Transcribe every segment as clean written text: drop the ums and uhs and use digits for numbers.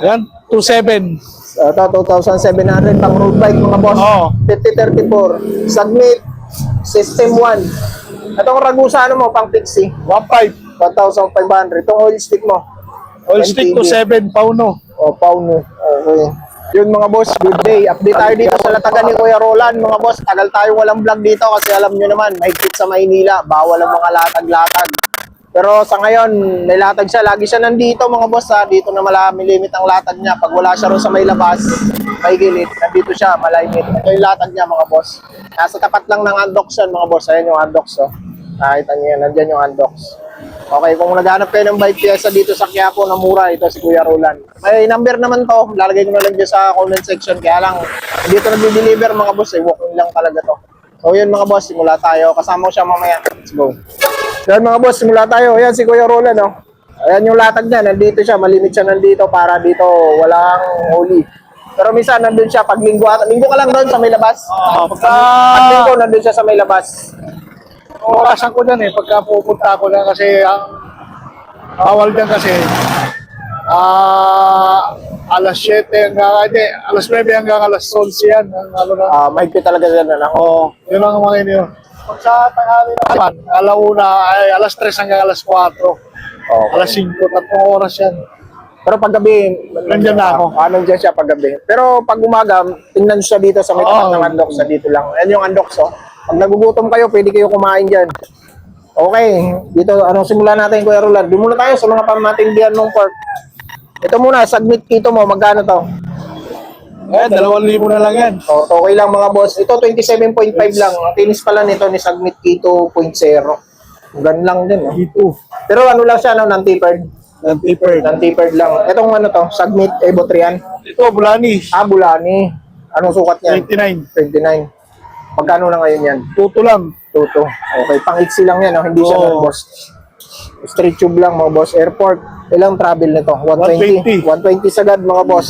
Yan, 2.7. Ito, 2,700 pang road bike mga boss. Oo. 5034. Submit. System 1. Itong Ragusa ano mo, pang Pixie. 1.5. 1,500. Itong oil stick mo. Oil stick to 7, pauno. O, Pauno. Okay. Yun mga boss, good day. Update tayo dito sa latagan ni Kuya Roland. Mga boss, tagal tayo walang vlog dito kasi alam nyo naman, mahigpit sa Maynila. Bawal ang mga latag-latag. Pero sa ngayon, may latag siya. Lagi siya nandito mga boss ha. Dito na may limit ang latag niya. Pag wala siya ron sa may labas, may gilid. Nandito siya, malimit. Ito yung latag niya mga boss. Nasa tapat lang ng Andox yan mga boss. Ayan yung Andox oh. Nakita niyo yan, nandyan yung Andox. Okay, kung naghanap kayo ng bike pyesa dito sa Quiapo na mura, ito si Kuya Roland. May number naman to, lalagay ko na lang dyan sa comment section. Kaya lang, dito nag-deliver mga boss, walk-in lang talaga to. So yun mga boss, simula tayo. Kasama ko siya mamaya. Let's go. Yan mga boss, simula tayo. Ayan si Kuya Roland, oh. Ayan yung latag niya, nandito siya, malimit siya nandito para dito walang huli. Pero minsan nandun siya, pag linggo ka lang doon sa may labas. Pag linggo, nandun siya sa may labas. Orasan ko dyan pagka pupunta ko dyan kasi ang bawal dyan kasi alas 7 hanggang, hindi, alas 9 hanggang alas 11 yan. Ano na. Mahigpit talaga yan, ano? Oo, yun ang mga inyo. Pag sa tanghali naman, alauna ay alas 3 hanggang alas 4. Okay. Alas 5, 3 oras yan. Pero pag gabi, Nandiyan na ako. Nandiyan siya pag gabi. Pero pag umaga, tingnan siya dito sa may tapat ng Andox, sa dito lang. Ayan yung Andox, oh. Pag nagugutom kayo, pwede kayo kumain dyan. Okay, dito, simulan natin Kuya Roland. Doon muna tayo sa mga pamatindihan ng pork. Ito muna, submit kito mo, magkano to? 2,000 na lang yan. So, okay lang mga boss. Ito, 27.5 lang. Ang tinis pala nito ni Submit Kito 0.0. Gan lang din. Dito. Pero ano lang siya, non-tapered. Non-tapered. Non-tapered lang. Itong ano to, Submit Evo 3 yan. Ito, Bulani. Bulani. Anong sukat niyan? 29. 29. Magkano na ngayon yan? Tuto lang. Tuto. Okay, pang-iksi lang yan. Hindi siya non-boss. Straight tube lang mga boss. Airport. Ilang travel nito? 120. 120 sagad mga boss.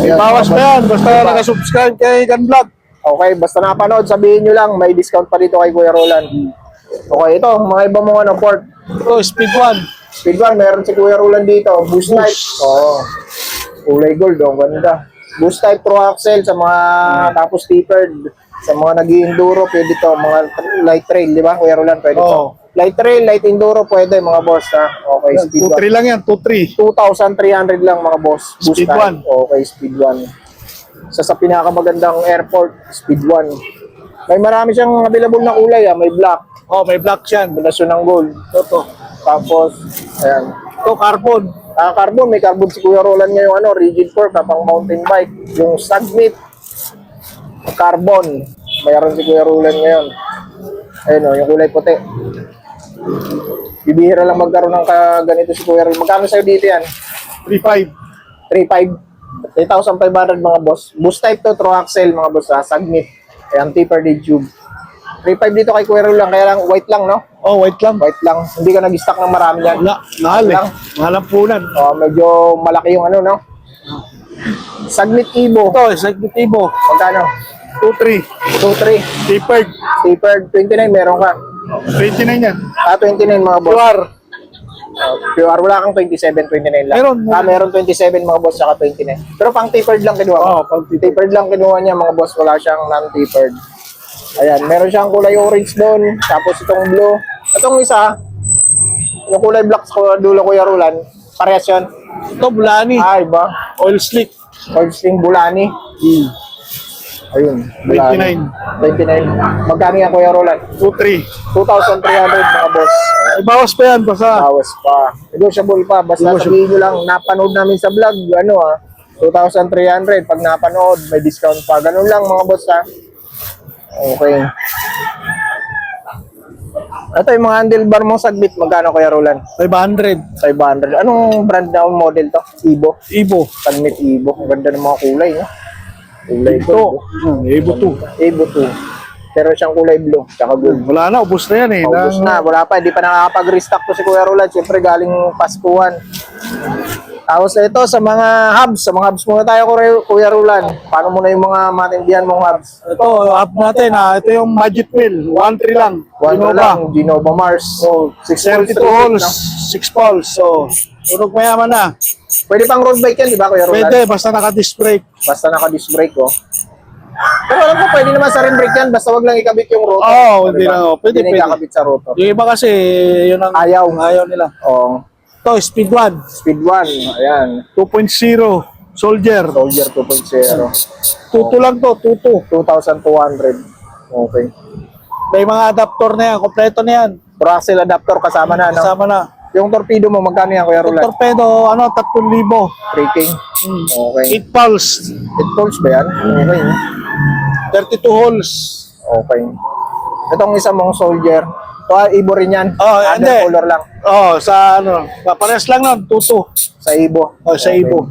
May bawas pa yan. Basta nakasubscribe kay Gan Vlog. Okay, basta napanood, sabihin nyo lang, may discount pa dito kay Kuya Roland. Okay, ito, mga iba mga port. Ito, Speed 1. Speed 1, meron si Kuya Roland dito. Boost type. Oo. Kulay gold, ganda. Boost type pro axle sa mga tapos tapered. Sa mga nag-enduro, pwede to. Mga light trail, di ba? Kuya Roland, pwede to. Light trail, light enduro, pwede mga boss ha. Okay, Speed 1. 2.3 lang yan, 2.3. 2,300 lang mga boss. Boost Speed type. 1. Okay, Speed 1. Sa pinakamagandang airport, Speed 1. May marami siyang available na kulay May black. Oh, may black yan. Kombinasyon ng gold. Ito. Tapos, ayan. Ito, carbon. Carbon, may carbon si Kuya Roland ngayon, rigid fork, pang mountain bike. Yung Submit, carbon. Mayroon si Kuya Roland ngayon. Ayun yung kulay puti. Bibihira lang magkaroon ng ganito si Kuya Roland. Magkano sa'yo dito yan? 3.5. 3,500. 3,500 mga boss. Boost type to, throw axle mga boss Submit. Ayan, tapered tube. 3,500 dito kay Kuya Roland, kaya lang white lang, no? Oh, white lang. White lang. Hindi ka nag-stock ng marami yan. Wala, mahal lang. Mahal ang punan. Medyo malaki yung no? Submit Evo. Ito, executivo. Magkano? 2.3. 2,300. Tapered. Tapered, 29 meron ka. 29 yan. 29 mga boss. QR. QR, wala kang 27, 29 lang. Meron. Meron 27 mga boss, saka 29. Pero pang tapered lang kinuha. Oh, pang tapered lang kinuha niya mga boss, wala siyang non-tapered. Ayan, meron siyang kulay orange doon, tapos itong blue. Itong isa, yung kulay black sa dulo Kuya Roland, parehas yun. Ito, Bulani. Iba. Oil slick. Oil Sling Bulani. Ayun, 29. 29. Magkano yan Kuya Roland? 2.3. 2,300 mga boss. May bawas pa yan, basta. Bawas pa. Negotiable pa. Basta sabihin nyo lang, napanood namin sa vlog, 2,300. Pag napanood, may discount pa. Ganun lang mga boss ha. Okay. Ito yung mga handlebar mong Submit. Magkano Kuya Roland? 500. 500. Anong brand na model to? Evo. Evo. Submit Evo. Ang ganda ng mga kulay, no? Kulay Ito. gold. Evo 2. Evo 2. Pero siyang kulay blue. Tsaka gold. Wala na, ubos na yan Ubus na. Wala pa. Hindi pa nakakapag-restock to si Kuya Roland. Siyempre galing Paskuhan. Tapos ito sa mga hubs. Sa mga hubs muna tayo Kuya Roland. Paano muna yung mga matindihan mong hubs? Ito, up natin ito yung Magic Wheel. 1.3 lang. Genova. Genova Mars. So, 6 72 holes, 6 poles. So, Tunog mayaman na. Pwede pang road bike yan, di ba, Kuya Roland? Pwede, basta naka-disc brake. Basta naka-disc brake, oh. Pero alam ko, pwede naman sa rim brake yan, basta wag lang ikabit yung rotor. Oo, hindi Diba? lang, oh. Pwede, Hindi na pwede. ikakabit sa rotor. Yung iba kasi, yun ang ayaw nila. Oh. Ito, Speed 1, Speed 1, ayan. 2.0, Soldier. Soldier 2.0. Tuto lang to, tuto. 2,200. Okay. May mga adaptor na yan, kompleto na yan. Axle adapter kasama na, no? Kasama na. Yung torpedo mo, magkano yan, Kuya Yung Roland? torpedo, 3,000. 3K. Okay. 8 pulse, 8 volts ba yan? Okay. 32 holes. Okay. Itong isa mong soldier. Ito, Ibo rin yan. Hindi. Undercolor lang. Sa pares lang nun, tuto. Sa Ibo. Sa Ibo.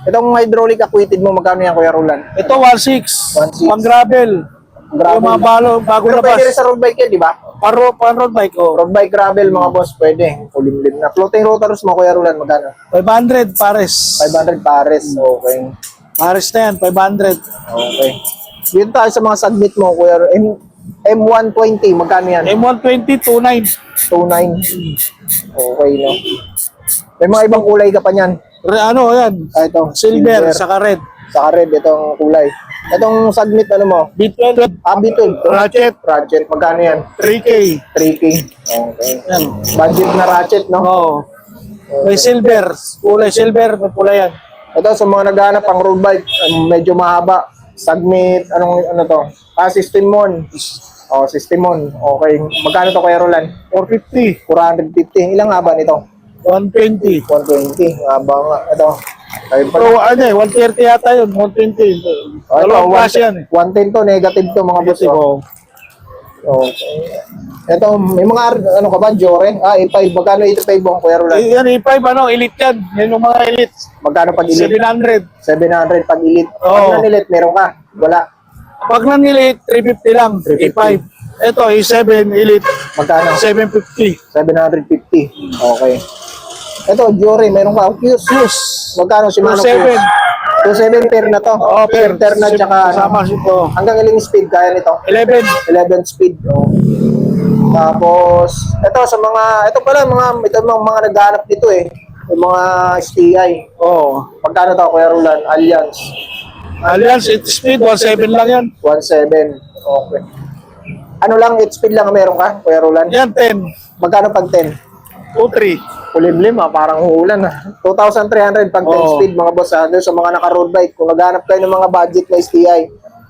Itong hydraulic acquitted mo, magkano yan, Kuya Roland? Ito, 1.6. 1.6. Pang gravel. Gravel. Yung mga bago Pero labas. pwede rin sa road bike yan, di ba? Pan road bike, Road bike gravel, mga boss, pwede. Kulimlim na. Floating rotors mo, Kuya Roland, magkano? 500 pares. 500 pares. Okay. Pares na yan, 500. Okay. Dito tayo sa mga submit mo, Kuya Roland. M120, magkano yan? M120, 29. 29. Okay, no? May mga ibang kulay ka pa niyan. Ano yan? Ito. Silver, saka red. Saka red, itong kulay. Itong submit, ano mo? B12, B12. ratchet, Ratchet, magkano yan? 3K. 3K. Okay. Yan. Budget na ratchet, no? Oo. May silver. Kulay silver, may pula yan. Ito, sa mga naghahanap pang road bike, medyo mahaba. Submit, ano to? Systemon. Systemon. Okay. Magkano to, Kuya Roland? 450. 450. Ilang haba nito? 120. 120. Haba nga. Ito. Tayo pa. So, 130 yata yun, 120. Dalawang class yan eh. 110 to, negative to, mga boss. Oo. Okay. Ito, may mga, ano ka ba, Jore? A5. Magkano ito pa ibang, Kuya Roland? Yan, E5, elite yan. Yan yung mga elite. Magkano pag elite? 700. 700 pag elite. Pag Oo. non-elite, meron ka? Wala. Pag nan-elite, 350 lang. 350. E5. Ito, E7 elite. Magkano? 750. 750. Okay. Ito, Jore, meron ka. Fuse. Magkano si Mano 27. 27 pair na to. Oo, pair na tsaka Kasama ito. hanggang ilang speed kaya nito? 11. 11 speed. Oh. Tapos, ito sa mga, ito pala, mga naghahanap dito eh. Yung mga STI. Oo. Magkano to, Kuya Roland? Alliance. Alliance, 8 speed, 17 lang yan. 1.7. Okay. Ano lang, 8 speed lang meron ka, Kuya Roland? Yan, 10. Magkano pag 10? 2-3. Kulimlim parang uulan 2,300 pag 10 Oo. speed, mga boss. Doon sa mga naka-road bike, kung naghanap kayo ng mga budget na STI,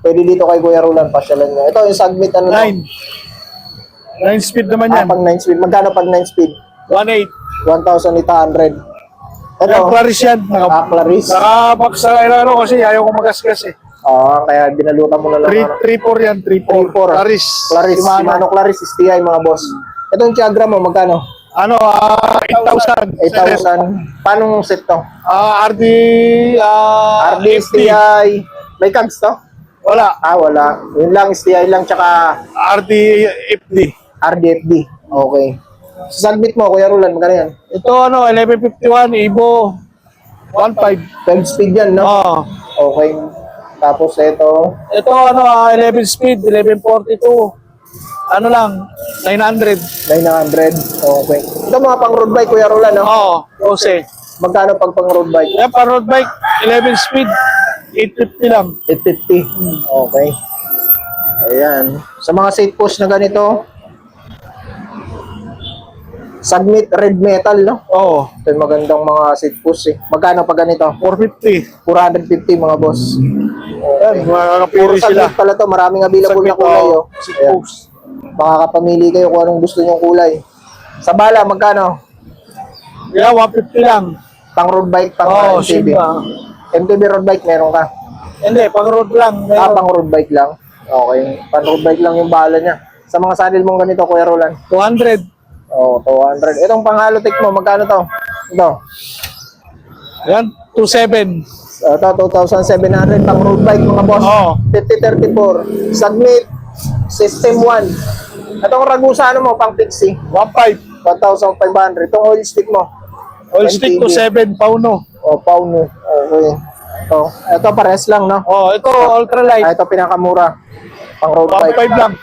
pwede dito kay Kuya Roland, pasyalan nyo. Ito yung submit, ano 9. 9 speed naman yan. pag 9 speed. Magkano pag 9 speed? 1.8. 1,800. Ito, Kaya Clarice yan. Clarice. Nakapak sa ano kasi ayaw ko magasgas eh. Kaya binalutan mo na lang. 3-4 yan, 3-4. 3-4. Clarice. Shimano Clarice STI, mga boss. Itong Tiagra mo, magkano? Ano, 8,000. 8,000. Paano set to? RD, RD STI. May cags to? Wala. Wala. Yun lang, STI lang, tsaka RD, FD. RDFD. Okay. Submit mo, Kuya Roland, magkano yan? Ito 1151, Evo, 1.5. 12 speed yan, no? Oo. Okay. Tapos ito, Ito 11 speed, 1142. Ano lang, 900. 900. Okay. Ito mga pang road bike, Kuya Roland, no? Oo, Jose. Magkano pag pang road bike? Yan, pa road bike, 11 speed, 850 lang. 850. Okay. Ayan. Sa mga seat post na ganito, Submit red metal, no? Oo, Ito yung magandang mga seat post eh. Magkano pag ganito? 450. 450 mga boss. Yan, Puro makakapili sila. submit pala to. Maraming available na kulay, oh. Seat Ayan. post. Makakapamili kayo kung anong gusto nyong kulay. Sa bala, magkano? Yeah, 150 lang. Pang road bike, pang Oo, MTB. Simba. MTB road bike, meron ka? Hindi, pang road lang. Pang road bike lang? Okay. Pang road bike lang yung bala niya. Sa mga saddle mong ganito, Kuya Roland? 200. 200. Itong pang halotek mo, magkano to? Ito. Yan, 27. Ito, 2,700 pang road bike, mga boss. Oo. 5034. Submit. System 1. Itong Ragusa, ano mo, pang Pixie? 1.5. 1,500. Itong oil stick mo? Oil stick to 7, pauno. Pauno. Okay. Ito pares lang, no? Ito, ultralight. Ito pinakamura. Pang road bike. 1.5 lang.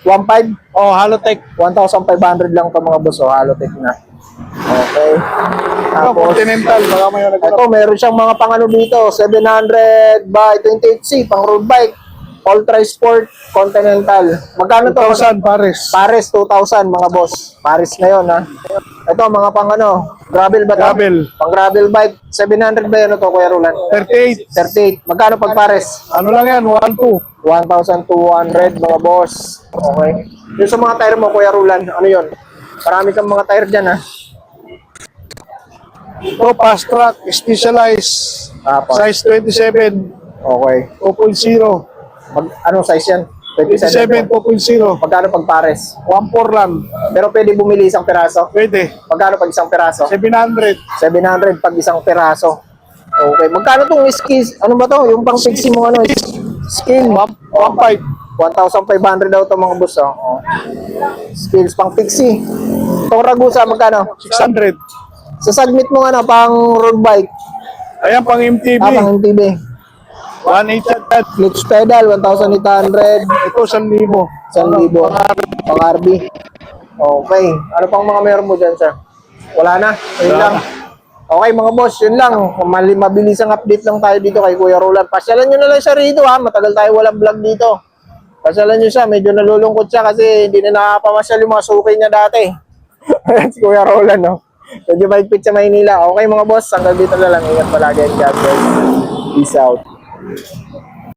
1,500. Halotech. 1,500 lang to mga boss. Halotek na. Okay. Ito, Tapos, Continental. Baka may nagkaroon. ito, meron siyang mga pangano dito. 700 by 28C, pang road bike. Ultra Sport Continental. Magkano to? 2,000 pares. Pares, 2,000 mga boss. Pares na yun, ha? Ito, mga pang ano, gravel ba to? Gravel. Pang gravel bike. 700 ba yun ito, Kuya Roland? 38. 38. Magkano pag pares? Ano lang yan? 1,200. 1,200 mga boss. Okay. Yung sa mga tire mo, Kuya Roland, ano yun? Marami kang mga tire dyan, ha? Ito, fast track, specialized. Tapos, Size 27. okay. 2.0. Anong size yan? 27, 2.0. Magkano pag pares? 1.4 lang. Pero pwede bumili isang piraso? Pwede. Magkano pag isang piraso? 700. 700 pag isang piraso. Okay. Magkano tong skills? Ano ba to? Yung pang fixie mo ano? Skill. 1.5. 1,500 daw to mga boss. Oh. Skills pang fixie. Itong Ragusa magkano? 600. Sa segment mo ano, pang road bike. Ayan, pang MTB. Pang MTB. 1,800. Clutch pedal, 1,800. Ito, 1,000. 1,000. Pang RB. Okay. Ano pang mga meron mo dyan, sir? Wala na. Ayun Wala lang. na. Okay mga boss, yun lang. Mabilis ang update lang tayo dito kay Kuya Roland. Pasyalan nyo na lang siya rito ha. Matagal tayo walang vlog dito. Pasyalan nyo siya. Medyo nalulungkot siya kasi hindi na nakapamasyal yung mga suki niya dati. Si Kuya Roland, no? Medyo mahigpit sa Maynila. Okay mga boss, hanggang dito na lang. Ingat palagi and God bless. Peace out.